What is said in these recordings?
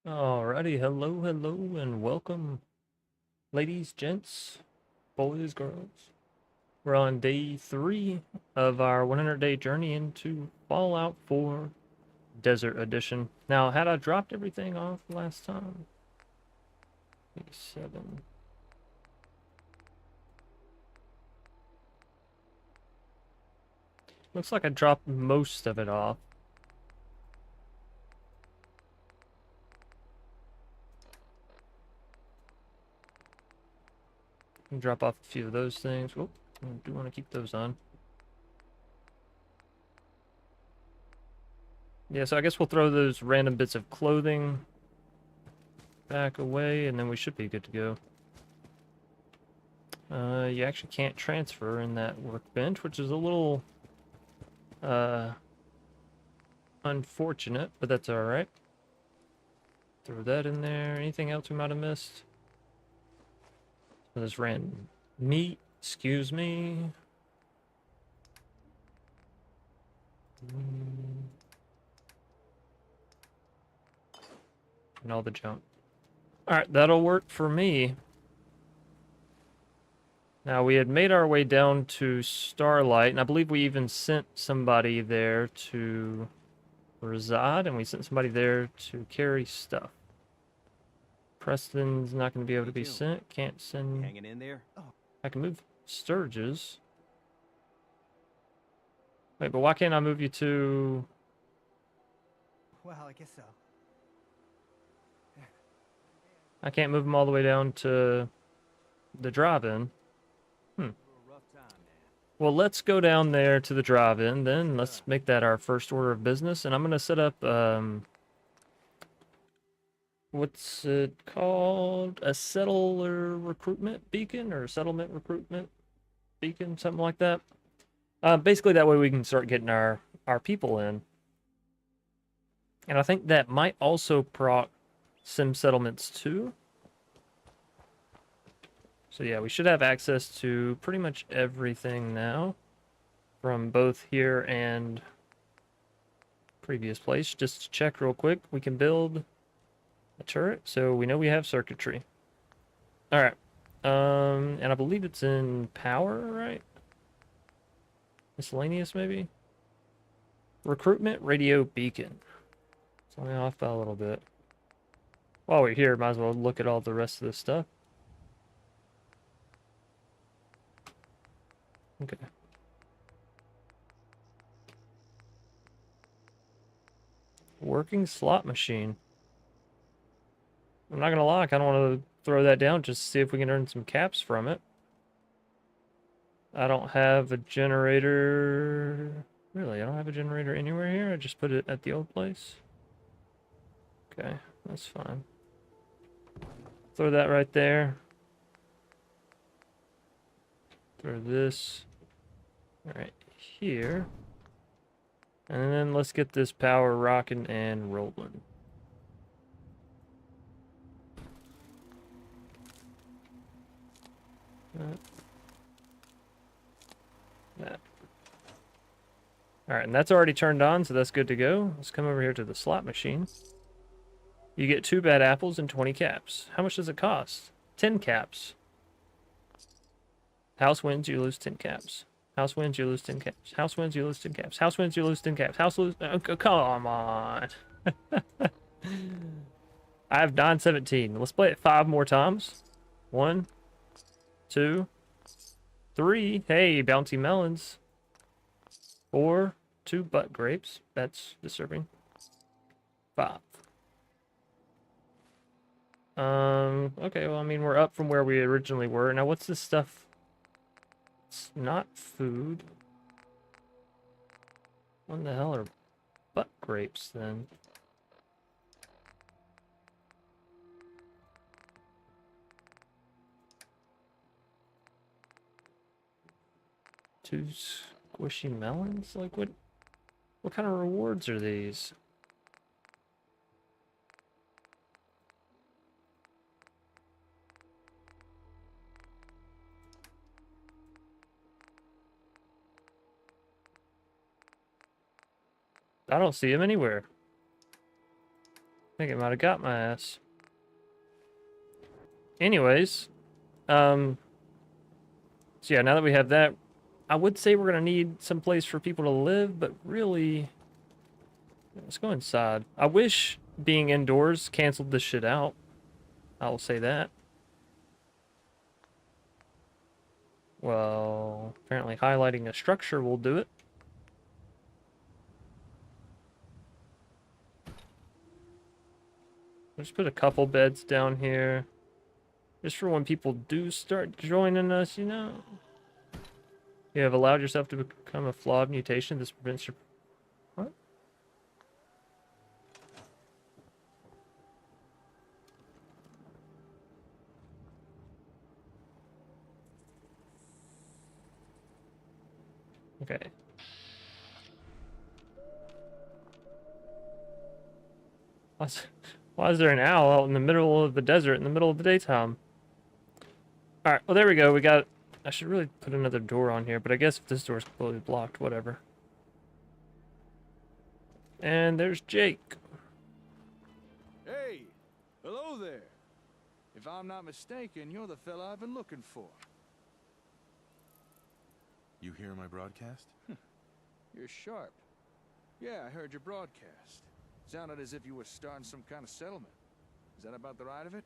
Alrighty, hello, hello, and welcome, ladies, gents, boys, girls. We're on day 3 of our 100-day journey into Fallout 4 Desert Edition. Now, had I dropped everything off last time? 7. Looks like I dropped most of it off. Drop off a few of those things. Oh, I do want to keep those on. Yeah, so I guess we'll throw those random bits of clothing back away, and then we should be good to go. You actually can't transfer in that workbench, which is a little unfortunate, but that's alright. Throw that in there. Anything else we might have missed? This random meat, excuse me. And all the junk. Alright, that'll work for me. Now, we had made our way down to Starlight, and I believe we even sent somebody there to reside, and we sent somebody there to carry stuff. Preston's not going to be able to be sent. Can't send... Hanging in there? Oh. I can move Sturges. Wait, but why can't I move you to... Well, I guess so. I can't move them all the way down to the drive-in. Well, let's go down there to the drive-in, then. Let's make that our first order of business, and I'm going to set up, what's it called? A settler recruitment beacon, or settlement recruitment beacon, something like that. Basically, that way we can start getting our people in. And I think that might also proc sim settlements too. So yeah, we should have access to pretty much everything now from both here and previous place. Just to check real quick, we can build a turret, so we know we have circuitry. All right, and I believe it's in power, right? Miscellaneous, maybe? Recruitment radio beacon. It's only off by a little bit. While we're here, might as well look at all the rest of this stuff. Okay. Working slot machine. I'm not gonna lie, I kind of want to throw that down just to see if we can earn some caps from it. I don't have a generator. Really, I don't have a generator anywhere here. I just put it at the old place. Okay, that's fine. Throw that right there. Throw this right here. And then let's get this power rocking and rolling. That. Alright, and that's already turned on, so that's good to go. Let's come over here to the slot machine. You get 2 bad apples and 20 caps. How much does it cost? 10 caps. House wins, you lose 10 caps. House wins, you lose 10 caps. House wins, you lose 10 caps. House wins, you lose 10 caps. House lose... Oh, come on. I have 917. Let's play it 5 more times. 1, 2, 3. Hey, bouncy melons. 4, 2 butt grapes. That's disturbing. 5. Okay, well, I mean, we're up from where we originally were. Now, what's this stuff? It's not food. What the hell are butt grapes, then? Two squishy melons? Like, what kind of rewards are these? I don't see them anywhere. think it might have got my ass. Anyways, so yeah, now that we have that, I would say we're gonna need some place for people to live, but really, let's go inside. I wish being indoors canceled this shit out. I will say that. Well, apparently highlighting a structure will do it. Let's put a couple beds down here. Just for when people do start joining us, you know. You have allowed yourself to become a flawed mutation. This prevents your... What? Okay. Why is there an owl out in the middle of the desert in the middle of the daytime? Alright, well there we go. We got... I should really put another door on here, but I guess if this door is completely blocked, whatever. And there's Jake. Hey, hello there. If I'm not mistaken, you're the fella I've been looking for. You hear my broadcast? You're sharp. Yeah, I heard your broadcast. Sounded as if you were starting some kind of settlement. Is that about the right of it?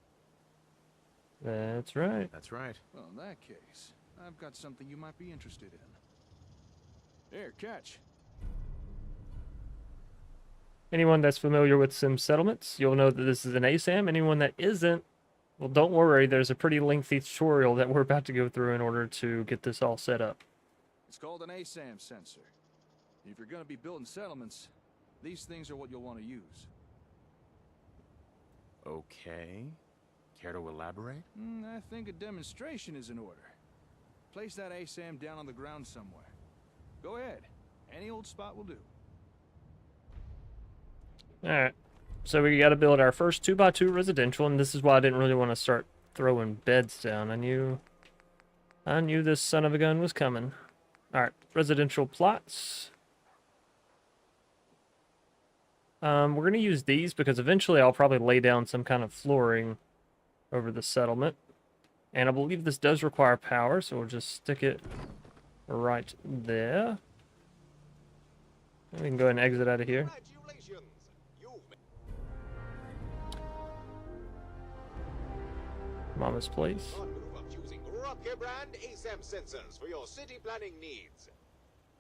That's right. That's right. Well, in that case, I've got something you might be interested in. Here, catch. Anyone that's familiar with sim settlements, you'll know that this is an ASAM. Anyone that isn't, well, don't worry. There's a pretty lengthy tutorial that we're about to go through in order to get this all set up. It's called an ASAM sensor. If you're going to be building settlements, these things are what you'll want to use. Okay. Care to elaborate? I think a demonstration is in order. Place that ASAM down on the ground somewhere. Go ahead. Any old spot will do. Alright. So we got to build our first 2x2 residential, and this is why I didn't really want to start throwing beds down. I knew this son of a gun was coming. Alright, residential plots. We're going to use these because eventually I'll probably lay down some kind of flooring over the settlement. And I believe this does require power, so we'll just stick it right there. We can go ahead and exit out of here. Mama's place. brand ASAM sensors for your city planning needs.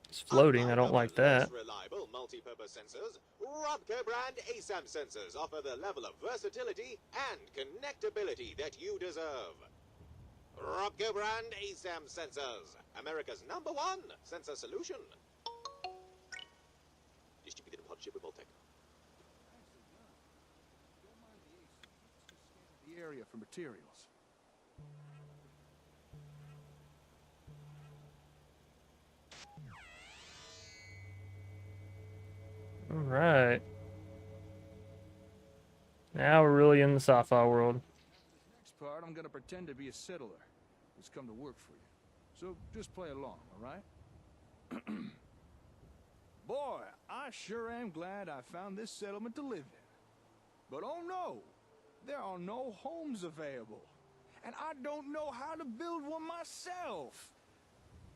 It's floating. I don't like that. Reliable multi-purpose sensors, Robco brand ASAM sensors offer the level of versatility and connectability that you deserve. Robco brand ASAM sensors, America's #1 sensor solution. Distributed in partnership with Voltec. The area for materials. All right. Now we're really in the sci-fi world. Next part, I'm gonna pretend to be a settler who's come to work for you. So just play along, all right? Boy, I sure am glad I found this settlement to live in. But oh no, there are no homes available. And I don't know how to build one myself.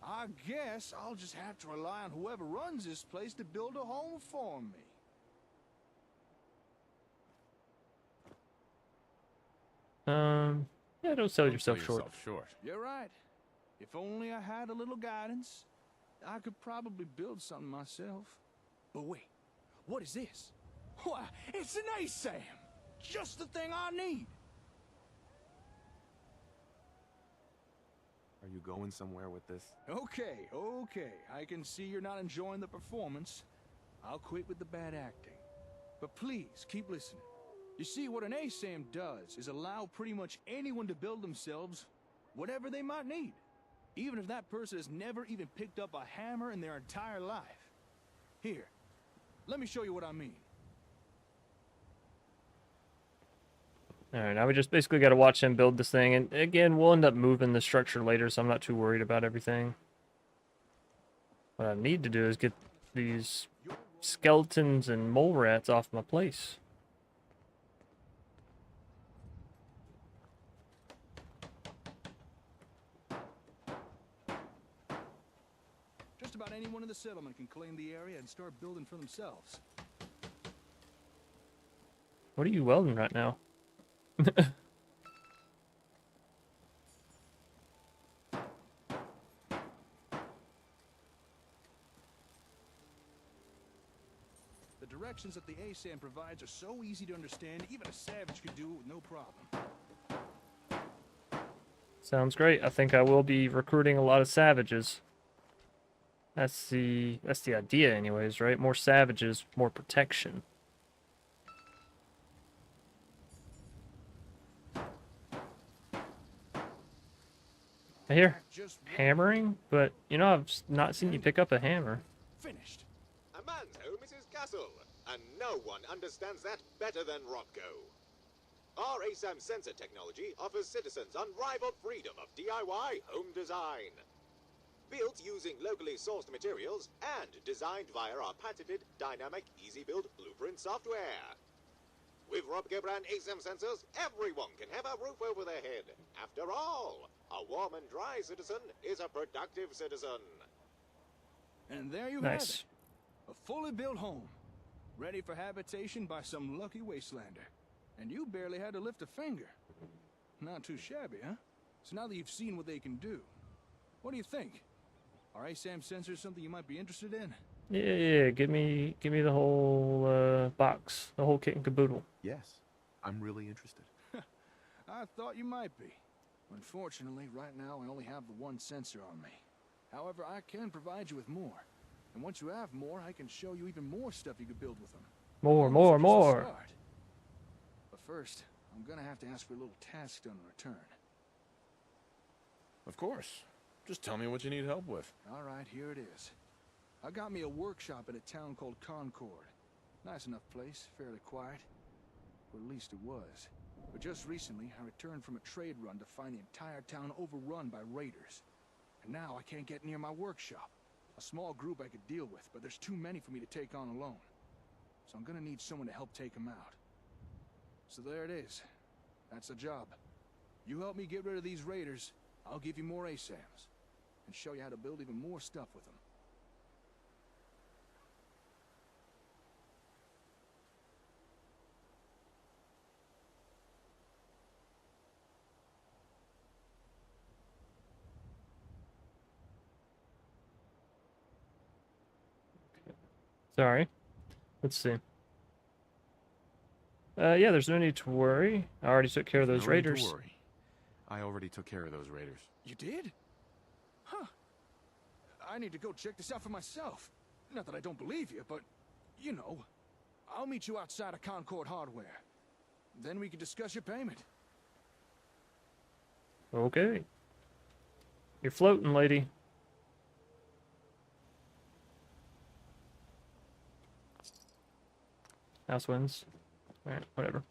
I guess I'll just have to rely on whoever runs this place to build a home for me. Yeah, don't sell Don't yourself sell short. short. You're right. If only I had a little guidance, I could probably build something myself. But wait, what is this? Why, it's an ASAM! Just the thing I need! Are you going somewhere with this? Okay, okay. I can see you're not enjoying the performance. I'll quit with the bad acting. But please, keep listening. You see, what an ASAM does is allow pretty much anyone to build themselves whatever they might need. Even if that person has never even picked up a hammer in their entire life. Here, let me show you what I mean. Alright, now we just basically got to watch him build this thing. And again, we'll end up moving the structure later, so I'm not too worried about everything. What I need to do is get these skeletons and mole rats off my place. Just about anyone in the settlement can claim the area and start building for themselves. What are you welding right now? The directions that the ASAM provides are so easy to understand, even a savage could do it with no problem. Sounds great. I think I will be recruiting a lot of savages. That's the idea anyways, right? More savages, more protection. I hear Just hammering, but you know I've not seen you pick up a hammer. finished. A man's home is his castle, and no one understands that better than Robco. Our ASAM sensor technology offers citizens unrivaled freedom of DIY home design. Built using locally sourced materials and designed via our patented dynamic easy-build blueprint software. With Robco brand ASAM sensors, everyone can have a roof over their head. After all, a warm and dry citizen is a productive citizen. And there you have Nice. it. A fully built home. Ready for habitation by some lucky wastelander. And you barely had to lift a finger. Not too shabby, huh? So now that you've seen what they can do, what do you think? Are ASAM sensors something you might be interested in? Yeah, give me the whole box, the whole kit and caboodle. Yes, I'm really interested. I thought you might be. Unfortunately, right now I only have the one sensor on me. However, I can provide you with more. And once you have more, I can show you even more stuff you could build with them. More, These more, are just the more. start. But first, I'm gonna have to ask for a little task done in return. Of course. Just tell me what you need help with. Alright, here it is. I got me a workshop in a town called Concord. Nice enough place, fairly quiet. Or at least it was. But just recently, I returned from a trade run to find the entire town overrun by raiders. And now I can't get near my workshop. A small group I could deal with, but there's too many for me to take on alone. So I'm gonna need someone to help take them out. So there it is. That's the job. You help me get rid of these raiders, I'll give you more ASAMs. And show you how to build even more stuff with them. Sorry. Let's see. Yeah, there's no need to worry. I already took care of those No need to raiders. worry. I already took care of those raiders. You did? Huh. I need to go check this out for myself. Not that I don't believe you, but, you know. I'll meet you outside of Concord Hardware. Then we can discuss your payment. Okay. You're floating, lady. House wins. Alright, whatever.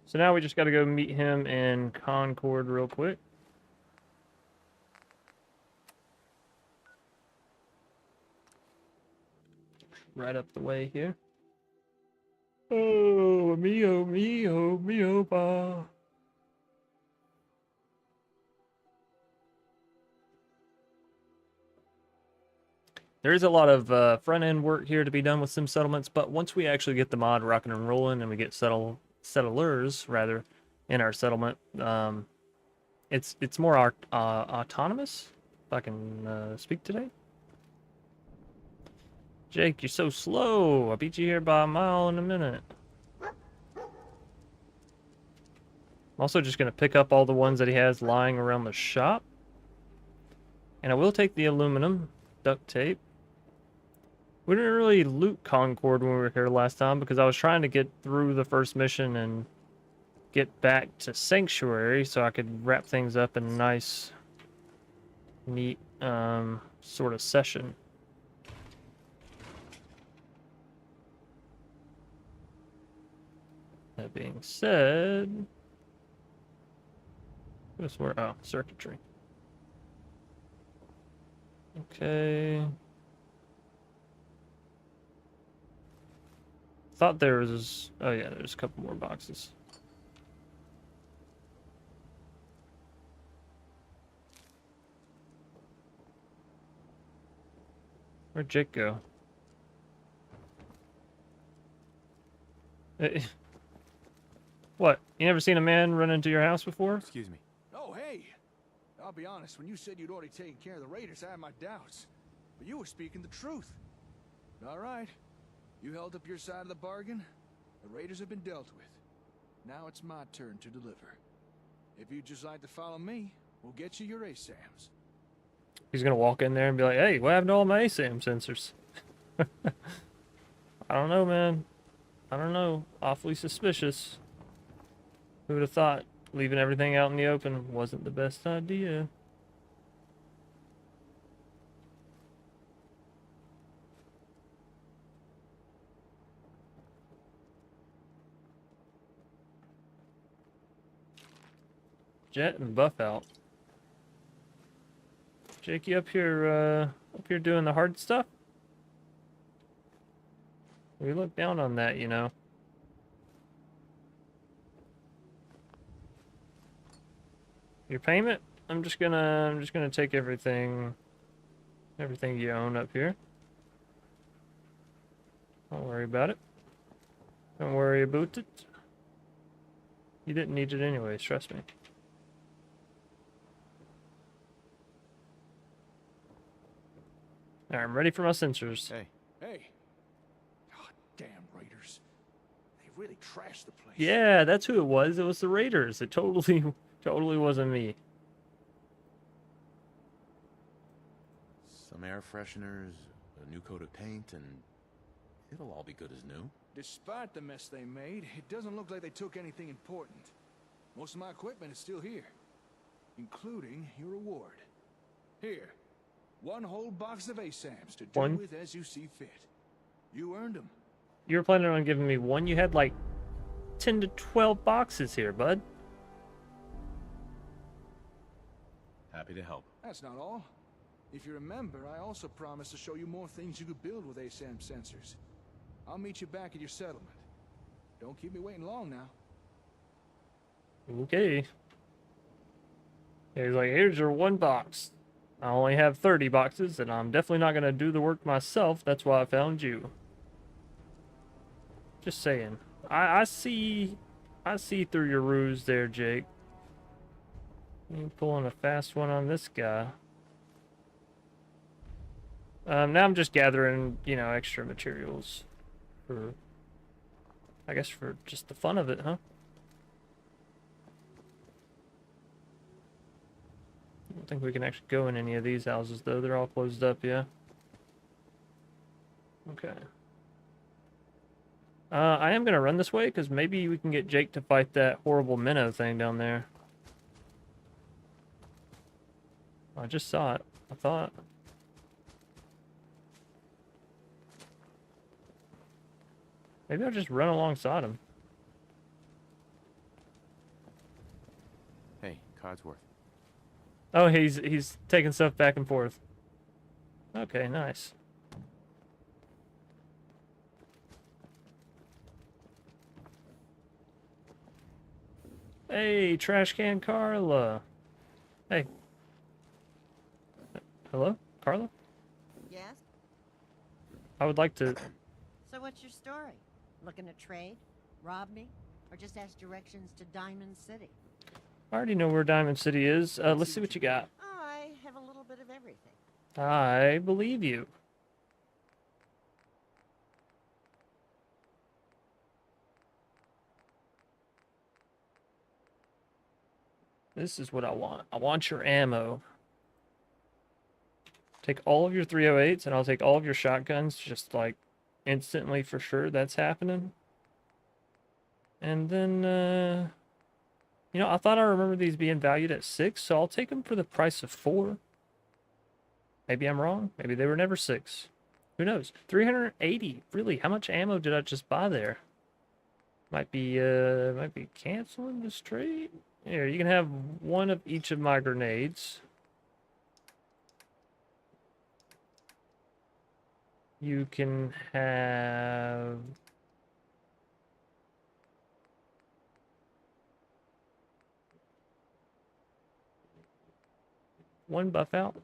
So now we just gotta go meet him in Concord real quick. Right up the way here. Oh, mio, mio, mio, ba. There is a lot of front-end work here to be done with sim settlements, but once we actually get the mod rocking and rolling and we get settlers, rather, in our settlement, it's more autonomous, if I can speak today. Jake, you're so slow. I beat you here by a mile in a minute. I'm also just going to pick up all the ones that he has lying around the shop. And I will take the aluminum duct tape. We didn't really loot Concord when we were here last time because I was trying to get through the first mission and get back to Sanctuary so I could wrap things up in a nice, neat sort of session. That being said, this where circuitry. Okay. Thought there was, oh yeah, there's a couple more boxes. Where'd Jake go? Eh, what? You never seen a man run into your house before? Excuse me. Oh, hey! I'll be honest, when you said you'd already taken care of the raiders, I had my doubts. But you were speaking the truth. All right. You held up your side of the bargain. The raiders have been dealt with. Now it's my turn to deliver. If you'd just like to follow me, we'll get you your ASAMs. He's gonna walk in there and be like, "Hey, what happened to all my ASAM sensors?" I don't know, man. I don't know. Awfully suspicious. Who would have thought leaving everything out in the open wasn't the best idea? Jet and Buff out. Jake, you up here doing the hard stuff? We look down on that, you know. Your payment? I'm just gonna take everything you own up here. Don't worry about it. Don't worry about it. You didn't need it anyways, trust me. Alright, I'm ready for my sensors. Hey, Hey! God damn raiders. They really trashed the place. Yeah, that's who it was. It was the Raiders. It totally wasn't me. some air fresheners, a new coat of paint, and it'll all be good as new. Despite the mess they made, it doesn't look like they took anything important. Most of my equipment is still here, including your reward. Here, one whole box of ASAMs to do One? with as you see fit. You earned them. You were planning on giving me one? You had like 10 to 12 boxes here, bud. Happy to help. That's not all. If you remember, I also promised to show you more things you could build with ASAM sensors. I'll meet you back at your settlement. Don't keep me waiting long now. Okay. Yeah, he's like, here's your one box. I only have 30 boxes, and I'm definitely not going to do the work myself. That's why I found you. Just saying. I see through your ruse there, Jake. You pulling a fast one on this guy. Now I'm just gathering, you know, extra materials for, I guess, for just the fun of it, huh? I don't think we can actually go in any of these houses, though. They're all closed up, yeah? Okay. I am going to run this way, because maybe we can get Jake to fight that horrible minnow thing down there. I just saw it. I thought. Maybe I'll just run alongside him. Hey, Codsworth. Oh, he's taking stuff back and forth. Okay, nice. Hey, Trash Can Carla. Hey. Hello, Carla? Yes? I would like to... So what's your story? Looking to trade? Rob me? Or just ask directions to Diamond City? I already know where Diamond City is. Let's see what you got. I have a little bit of everything. I believe you. This is what I want. I want your ammo. Take all of your 308s, and I'll take all of your shotguns, just like instantly for sure. That's happening. And then, you know, I thought I remember these being valued at 6, so I'll take them for the price of 4. Maybe I'm wrong. Maybe they were never 6. Who knows? 380. Really? How much ammo did I just buy there? Might be canceling this trade. Here, you can have one of each of my grenades. You can have... one buff out.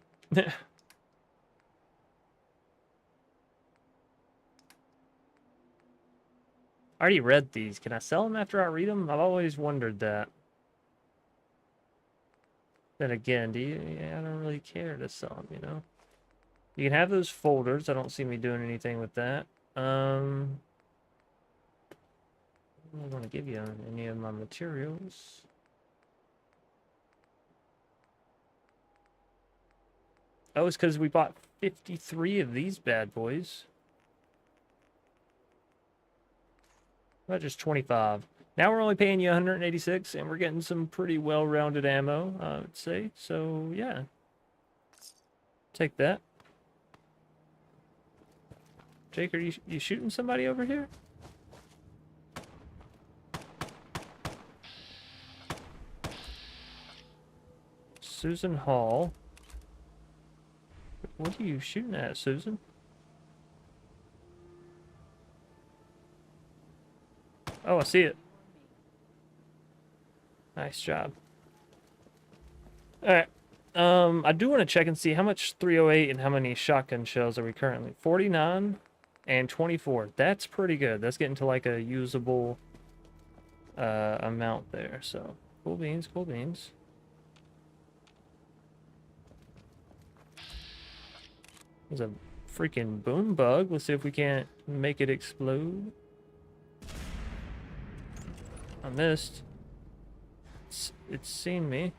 I already read these. Can I sell them after I read them? I've always wondered that. Then again, I don't really care to sell them, you know? You can have those folders. I don't see me doing anything with that. I don't want to give you any of my materials. Oh, it's because we bought 53 of these bad boys. Not just 25. Now we're only paying you 186, and we're getting some pretty well-rounded ammo, I would say. So, yeah. Take that. Jake, are you shooting somebody over here? Susan Hall. What are you shooting at, Susan? Oh, I see it. Nice job. Alright. I do want to check and see how much 308 and how many shotgun shells are we currently. 49 and 24. That's pretty good. That's getting to like a usable amount there. So, cool beans, cool beans. There's a freaking boom bug. Let's see if we can't make it explode. I missed. It's seen me.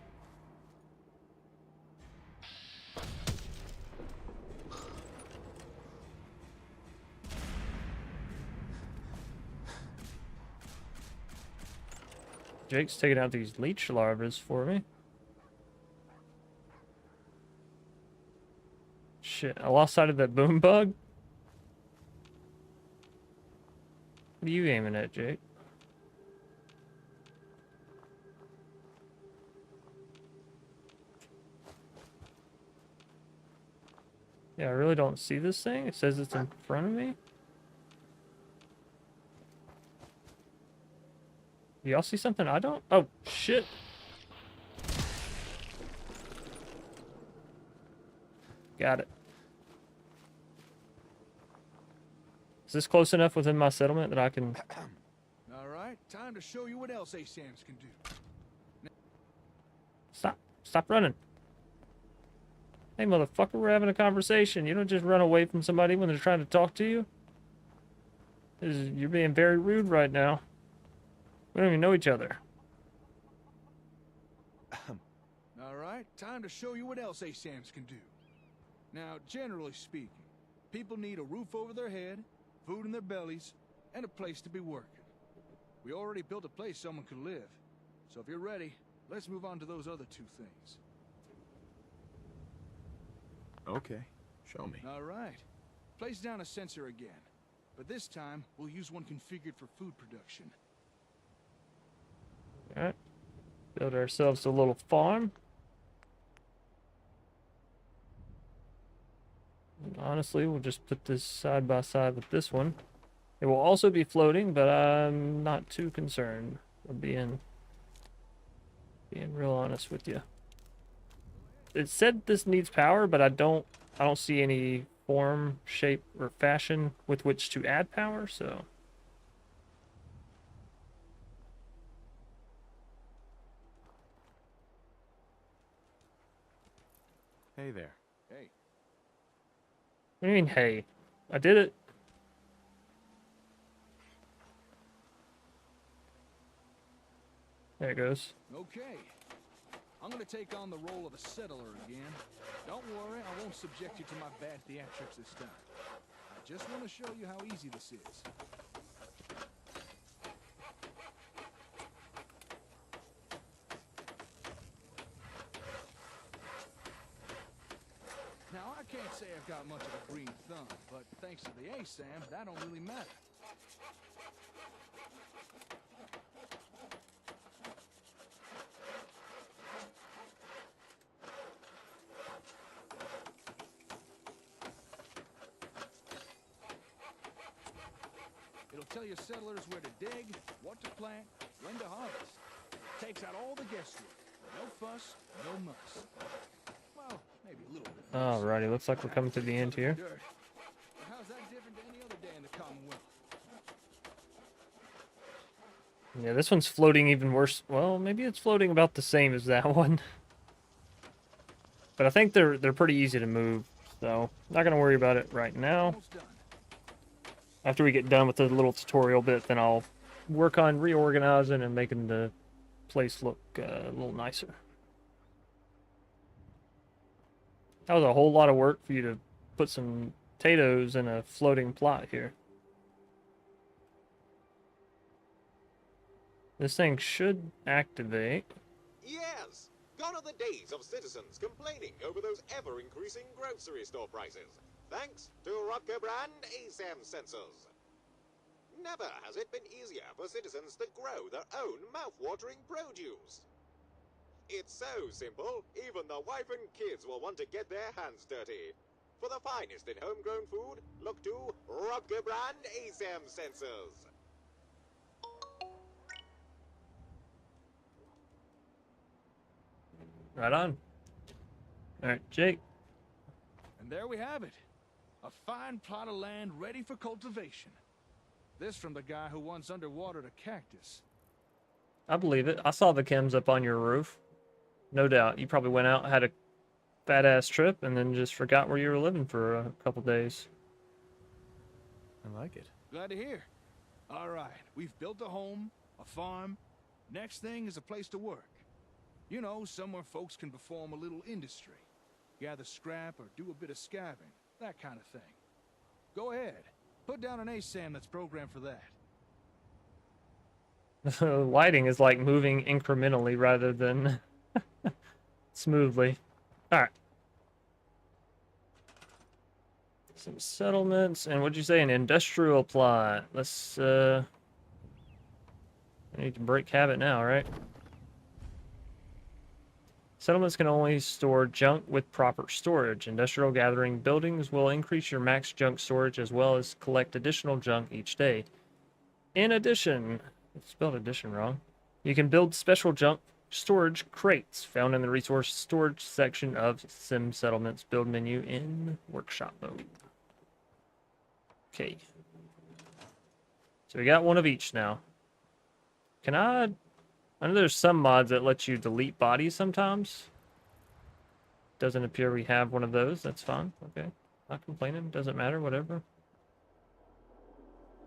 Jake's taking out these leech larvas for me. Shit, I lost sight of that boom bug. What are you aiming at, Jake? Yeah, I really don't see this thing. It says it's in front of me. Do y'all see something I don't? Oh, shit. Got it. Is this close enough within my settlement that I can... All right, time to show you what else ASAMs can do. Stop. Stop running. Hey, motherfucker, we're having a conversation. You don't just run away from somebody when they're trying to talk to you. You're being very rude right now. We don't even know each other. All right, time to show you what else ASAMs can do. Now, generally speaking, people need a roof over their head, food in their bellies, and a place to be working. We already built a place someone could live. So if you're ready, let's move on to those other two things. Okay, show me. All right. Place down a sensor again. But this time, we'll use one configured for food production. Alright. Build ourselves a little farm. And honestly, we'll just put this side by side with this one. It will also be floating, but I'm not too concerned. I'm being real honest with you. It said this needs power, but I don't see any form, shape, or fashion with which to add power, so. Hey there. Hey. What do you mean, hey? I did it. There it goes. Okay. I'm gonna take on the role of a settler again. Don't worry, I won't subject you to my bad theatrics this time. I just want to show you how easy this is. Now, I can't say I've got much of a green thumb, but thanks to the ASAM, that don't really matter. It'll tell your settlers where to dig, what to plant, when to harvest. It takes out all the guesswork. No fuss, no muss. Well, maybe a little bit. Alrighty, looks like we're coming to the end here. Dirt. But how's that different to any other day in the Commonwealth? Yeah, this one's floating even worse. Well, maybe it's floating about the same as that one. But I think they're pretty easy to move, so not gonna worry about it right now. Almost done. After we get done with the little tutorial bit, then I'll work on reorganizing and making the place look a little nicer. That was a whole lot of work for you to put some potatoes in a floating plot here. This thing should activate. Yes! Gone are the days of citizens complaining over those ever-increasing grocery store prices. Thanks to Robco brand ASAM sensors. Never has it been easier for citizens to grow their own mouth-watering produce. It's so simple, even the wife and kids will want to get their hands dirty. For the finest in homegrown food, look to Robco brand ASAM sensors. Right on. Alright, Jake. And there we have it. A fine plot of land ready for cultivation. This from the guy who once underwatered a cactus. I believe it. I saw the chems up on your roof. No doubt. You probably went out, had a fat-ass trip, and then just forgot where you were living for a couple days. I like it. Glad to hear. All right, we've built a home, a farm. Next thing is a place to work. You know, somewhere folks can perform a little industry. Gather scrap or do a bit of scabbing. That kind of thing. Go ahead. Put down an ASAM that's programmed for that. Lighting is like moving incrementally rather than smoothly. Alright. Some settlements, and what'd you say? An industrial plot. Let's, I need to break habit now, right? Settlements can only store junk with proper storage. Industrial gathering buildings will increase your max junk storage as well as collect additional junk each day. In addition, I spelled addition wrong. You can build special junk storage crates found in the resource storage section of Sim Settlements build menu in workshop mode. Okay. So we got one of each now. Can I know there's some mods that let you delete bodies sometimes. Doesn't appear we have one of those. That's fine. Okay. Not complaining. Doesn't matter. Whatever.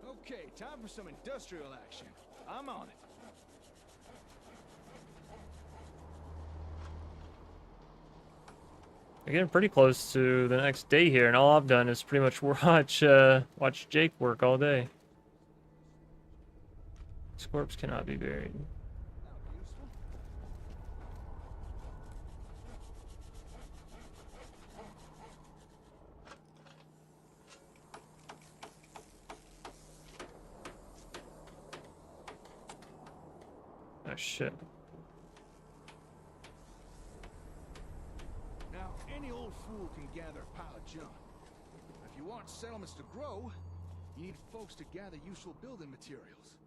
Okay, time for some industrial action. I'm on it. We're getting pretty close to the next day here, and all I've done is pretty much watch Jake work all day. This corpse cannot be buried. Oh shit. Now, any old fool can gather a pile of junk. If you want settlements to grow, you need folks to gather useful building materials.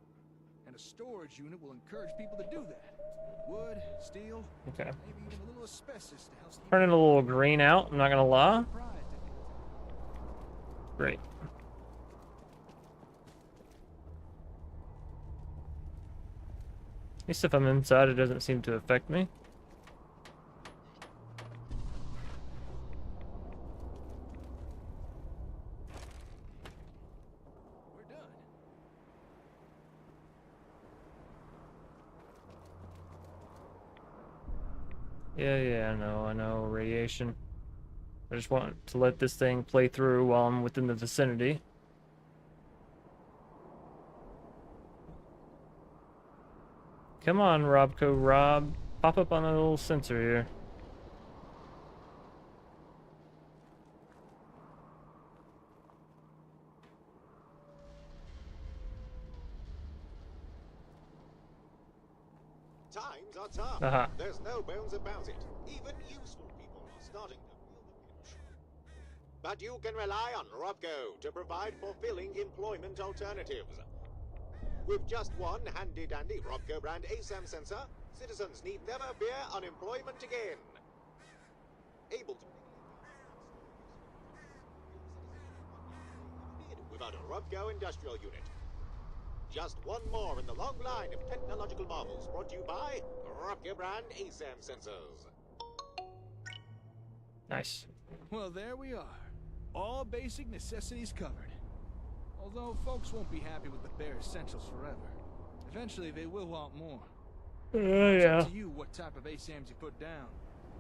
And a storage unit will encourage people to do that. Wood, steel, Okay. maybe even a little asbestos to help Turning a little green out, I'm not gonna lie. Great. At least if I'm inside, it doesn't seem to affect me. We're done. Yeah, I know, radiation. I just want to let this thing play through while I'm within the vicinity. Come on, Robco Rob. Pop up on a little sensor here. Times are tough. Aha. There's no bones about it. Even useful people are starting to feel the pinch. But you can rely on Robco to provide fulfilling employment alternatives. With just one handy-dandy Robco brand ASAM sensor, citizens need never fear unemployment again. Able to without a Robco industrial unit. Just one more in the long line of technological marvels brought to you by Brand ASAM sensors. Nice. Well, there we are. All basic necessities covered. Although folks won't be happy with the bare essentials forever. Eventually they will want more. It's Yeah. up to you what type of ASAMs you put down.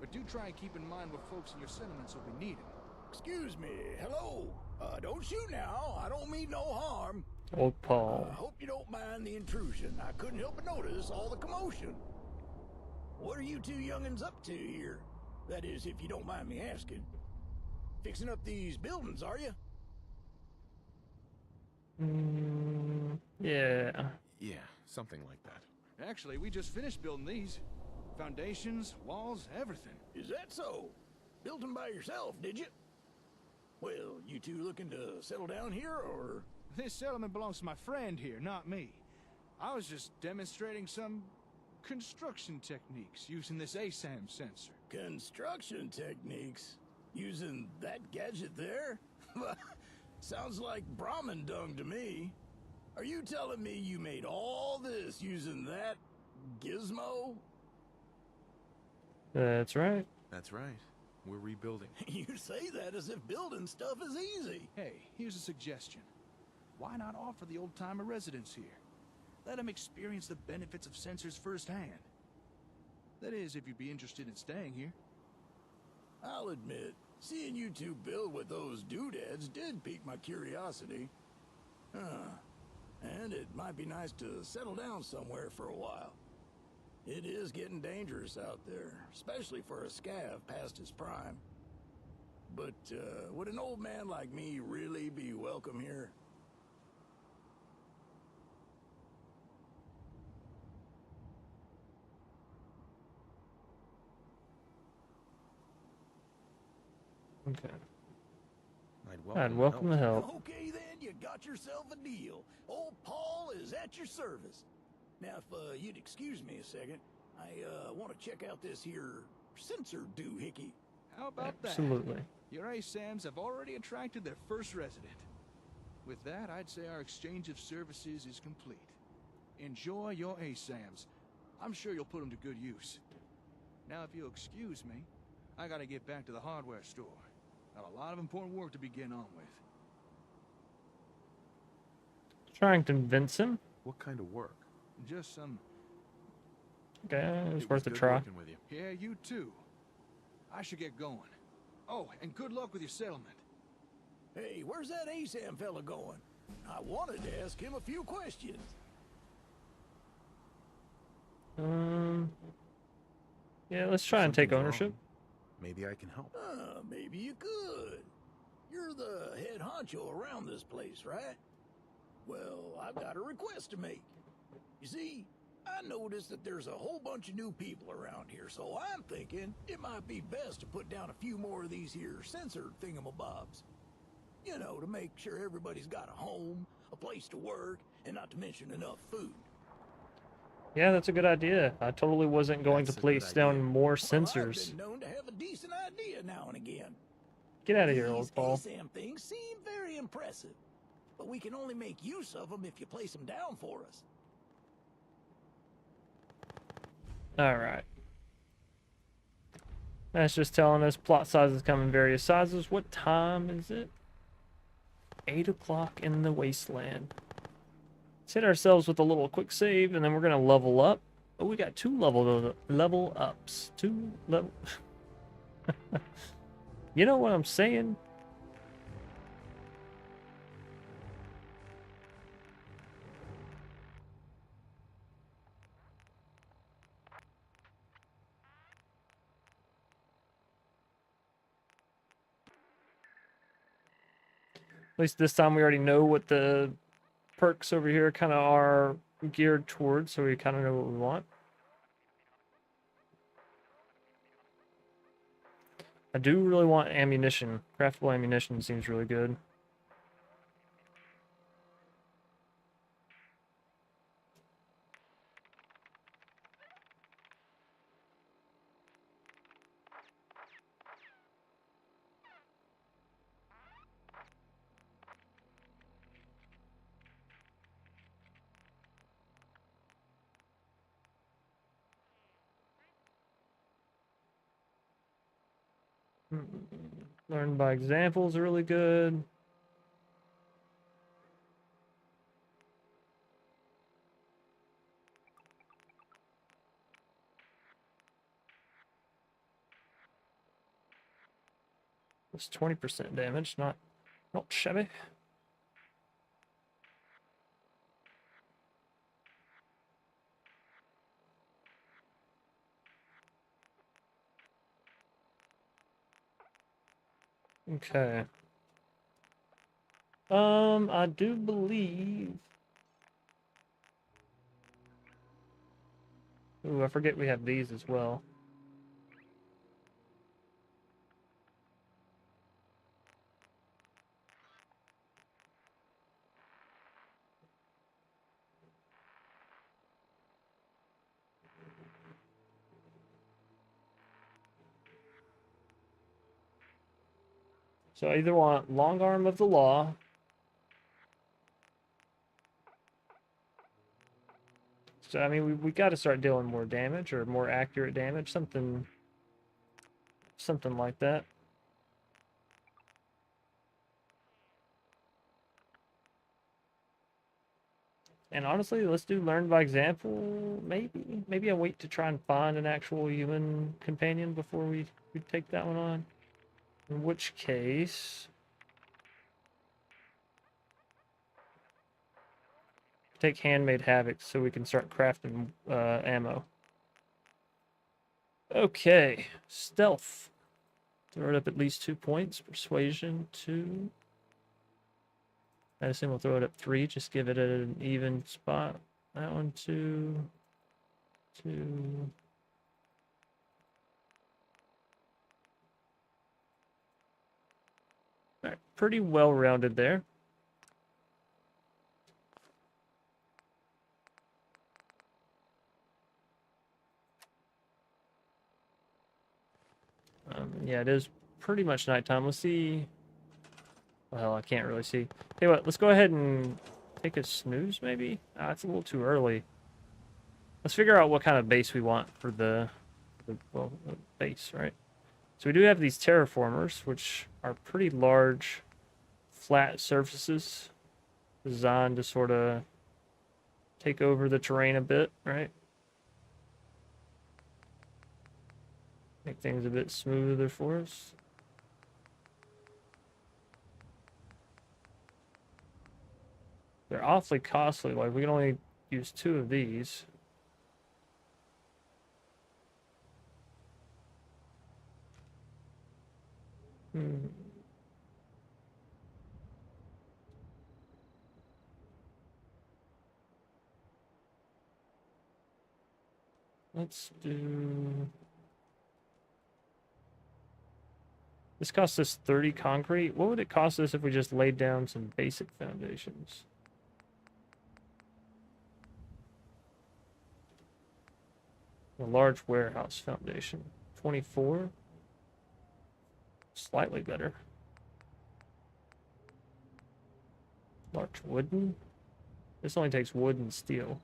But do try and keep in mind what folks in your settlements will be needing. Excuse me, hello. Don't shoot now. I don't mean no harm. Old Paul. I hope you don't mind the intrusion. I couldn't help but notice all the commotion. What are you two youngins up to here? That is, if you don't mind me asking. Fixing up these buildings, are you? Yeah. Yeah, something like that. Actually, we just finished building these. Foundations, walls, everything. Is that so? Built them by yourself, did you? Well, you two looking to settle down here, or...? This settlement belongs to my friend here, not me. I was just demonstrating some construction techniques using this ASAM sensor. Construction techniques? Using that gadget there? Sounds like Brahmin dung to me. Are you telling me you made all this using that gizmo? That's right. That's right. We're rebuilding. You say that as if building stuff is easy. Hey, here's a suggestion. Why not offer the old-timer residents here? Let them experience the benefits of sensors firsthand. That is, if you'd be interested in staying here. I'll admit, seeing you two build with those doodads did pique my curiosity. And it might be nice to settle down somewhere for a while. It is getting dangerous out there, especially for a scav past his prime. But, would an old man like me really be welcome here? Okay. I'd welcome the help. Okay then, you got yourself a deal. Old Paul is at your service. Now, if you'd excuse me a second, I want to check out this here sensor doohickey. How about Absolutely. that? Your ASAMs have already attracted their first resident. With that, I'd say our exchange of services is complete. Enjoy your ASAMs. I'm sure you'll put them to good use. Now, if you'll excuse me, I gotta get back to the hardware store. Got a lot of important work to be getting on with. Try and convince him. What kind of work? Just some... Okay, it was It worth a good try. working with you. Yeah, you too. I should get going. Oh, and good luck with your settlement. Hey, where's that ASAM fella going? I wanted to ask him a few questions. Yeah, let's try and take Something's ownership. wrong. Maybe I can help. Maybe you could. You're the head honcho around this place, right? Well, I've got a request to make. You see, I noticed that there's a whole bunch of new people around here, so I'm thinking it might be best to put down a few more of these here censored thingamabobs. You know, to make sure everybody's got a home, a place to work, and not to mention enough food. Yeah, that's a good idea. I totally wasn't going That's to a good place down idea. more Well, sensors. I've been known to have a decent idea now and again. Get out of here, These old Paul. ASAM things seem very impressive, but we can only make use of them if you place them down for us. Alright. That's just telling us plot sizes come in various sizes. What time is it? 8 o'clock in the wasteland. Let's hit ourselves with a little quick save, and then we're going to level up. Oh, we got 2 level ups. 2 level... You know what I'm saying? At least this time we already know what the perks over here kind of are geared towards, so we kind of know what we want. I do really want ammunition. Craftable ammunition seems really good. Learn by example is really good. It's 20% damage, not shabby. Okay. I do believe. Ooh, I forget we have these as well. So I either want long arm of the law. So I mean, we got to start dealing more damage or more accurate damage, something like that. And honestly, let's do learn by example. Maybe I wait to try and find an actual human companion before we take that one on. In which case, take handmade havoc so we can start crafting ammo. Okay, stealth. Throw it up at least 2 points. Persuasion 2. I assume we'll throw it up 3. Just give it an even spot. That one 2. 2. All right, pretty well rounded there. Yeah, it is pretty much nighttime. Let's see. Well, I can't really see. Hey, what? Let's go ahead and take a snooze, maybe? It's a little too early. Let's figure out what kind of base we want for the base, right? So we do have these terraformers, which are pretty large, flat surfaces designed to sort of take over the terrain a bit, right? Make things a bit smoother for us. They're awfully costly. Like, we can only use 2 of these. Let's do... This costs us 30 concrete. What would it cost us if we just laid down some basic foundations? A large warehouse foundation. 24. Slightly better. Large wooden. This only takes wood and steel.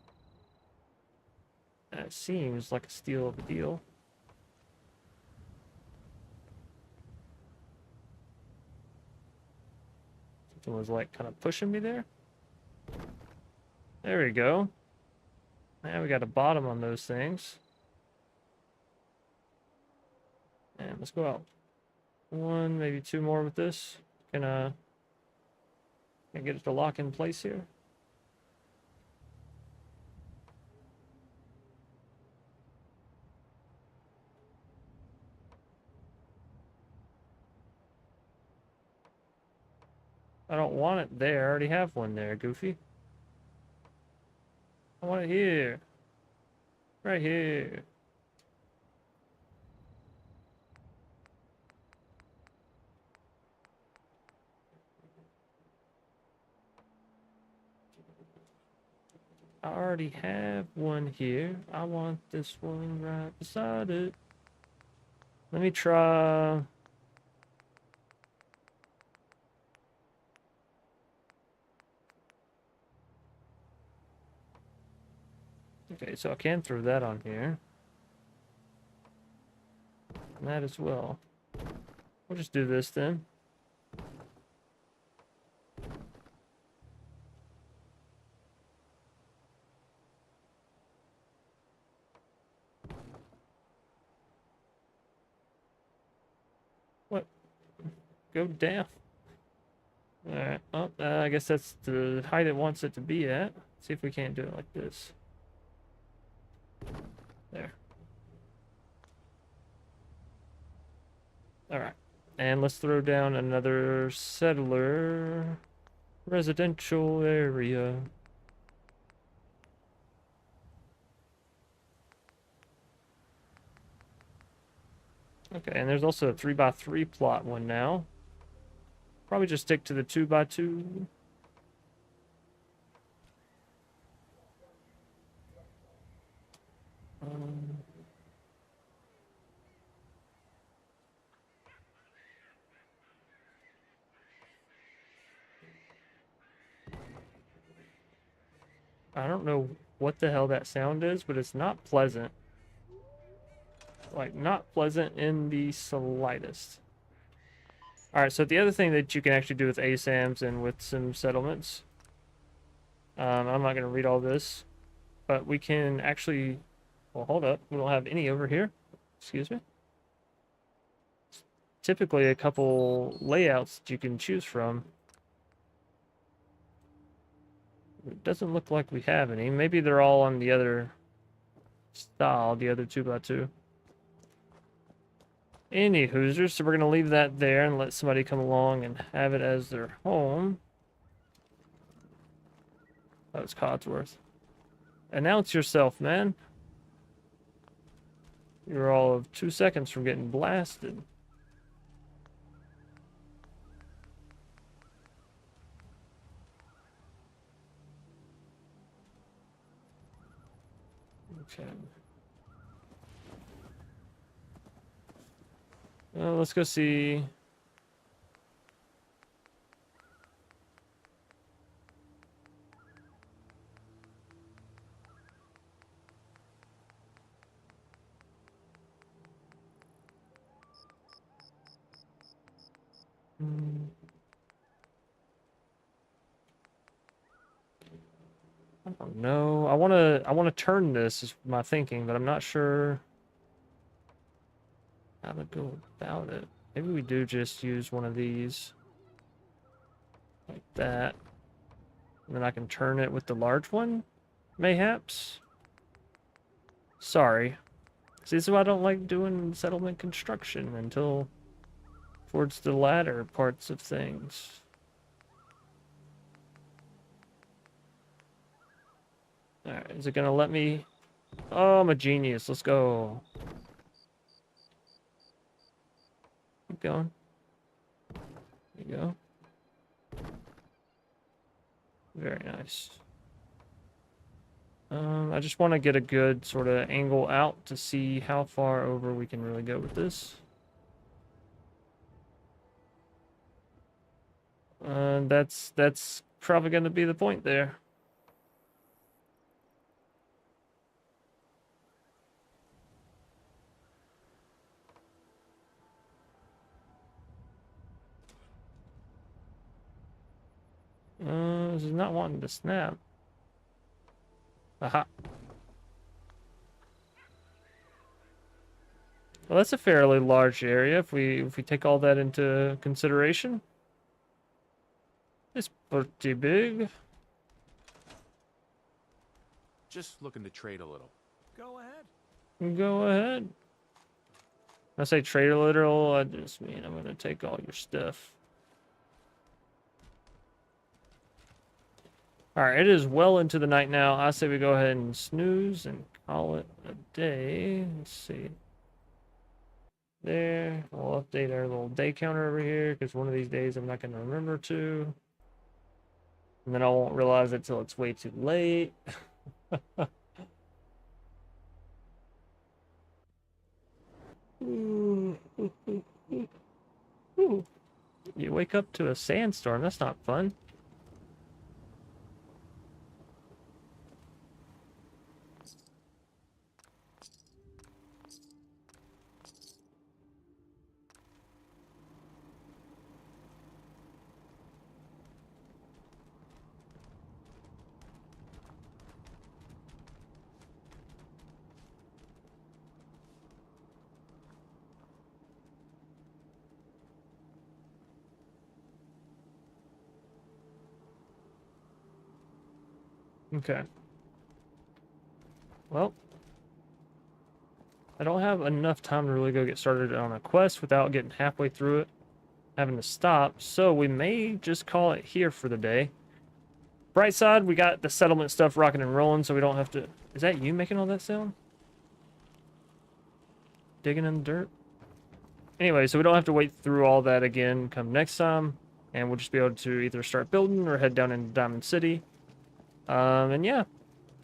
That seems like a steal of a deal. Something was like kind of pushing me there. There we go. Now we got a bottom on those things. And let's go out. 1, maybe 2 more with this. Can get it to lock in place here. I don't want it there. I already have one there, Goofy. I want it here. Right here. I already have one here. I want this one right beside it. Let me try... Okay, so I can throw that on here. And that as well. We'll just do this then. What? Go down. Alright, well, I guess that's the height it wants it to be at. See if we can't do it like this. There. Alright. And let's throw down another settler residential area. Okay, and there's also a 3x3 plot one now. Probably just stick to the 2x2. I don't know what the hell that sound is, but it's not pleasant. Like, not pleasant in the slightest. Alright, so the other thing that you can actually do with ASAMs and with some settlements, I'm not going to read all this, but we can actually, well, hold up, we don't have any over here. Excuse me. Typically a couple layouts that you can choose from. It doesn't look like we have any. Maybe they're all on the other style, the other 2x2. Any Hoosers, so we're going to leave that there and let somebody come along and have it as their home. That was Codsworth. Announce yourself, man. You're all of 2 seconds from getting blasted. Okay. Let's go see. I don't know. I wanna turn this is my thinking, but I'm not sure how to go about it. Maybe we do just use one of these like that. And then I can turn it with the large one, mayhaps. Sorry. See, this is why I don't like doing settlement construction until towards the latter parts of things. Alright, is it gonna let me? Oh, I'm a genius. Let's go. Keep going. There you go. Very nice. I just want to get a good sort of angle out to see how far over we can really go with this. That's probably going to be the point there. This is not wanting to snap. Aha. Well, that's a fairly large area if we take all that into consideration. It's pretty big. Just looking to trade a little. Go ahead. Go ahead. When I say trade a little, I just mean I'm gonna take all your stuff. Alright, it is well into the night now. I say we go ahead and snooze and call it a day. Let's see. There. We'll update our little day counter over here because one of these days I'm not going to remember to. And then I won't realize it till it's way too late. Ooh. You wake up to a sandstorm. That's not fun. Okay. Well, I don't have enough time to really go get started on a quest without getting halfway through it, having to stop, so we may just call it here for the day. Bright side, we got the settlement stuff rocking and rolling, so we don't have to... Is that you making all that sound? Digging in the dirt? Anyway, so we don't have to wait through all that again come next time, and we'll just be able to either start building or head down into Diamond City. And yeah.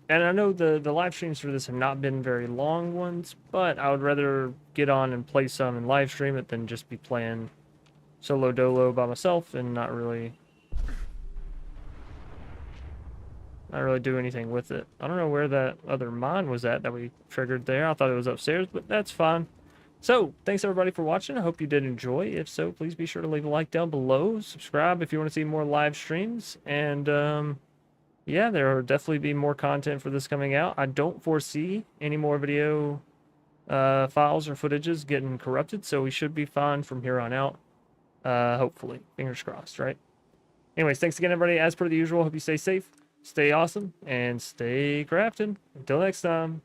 And I know the live streams for this have not been very long ones, but I would rather get on and play some and live stream it than just be playing solo dolo by myself and not really do anything with it. I don't know where that other mine was at that we triggered there. I thought it was upstairs, but that's fine. So, thanks everybody for watching. I hope you did enjoy. If so, please be sure to leave a like down below. Subscribe if you want to see more live streams. And, yeah, there will definitely be more content for this coming out. I don't foresee any more video files or footages getting corrupted, so we should be fine from here on out. Hopefully. Fingers crossed, right? Anyways, thanks again, everybody. As per the usual, hope you stay safe, stay awesome, and stay crafting. Until next time.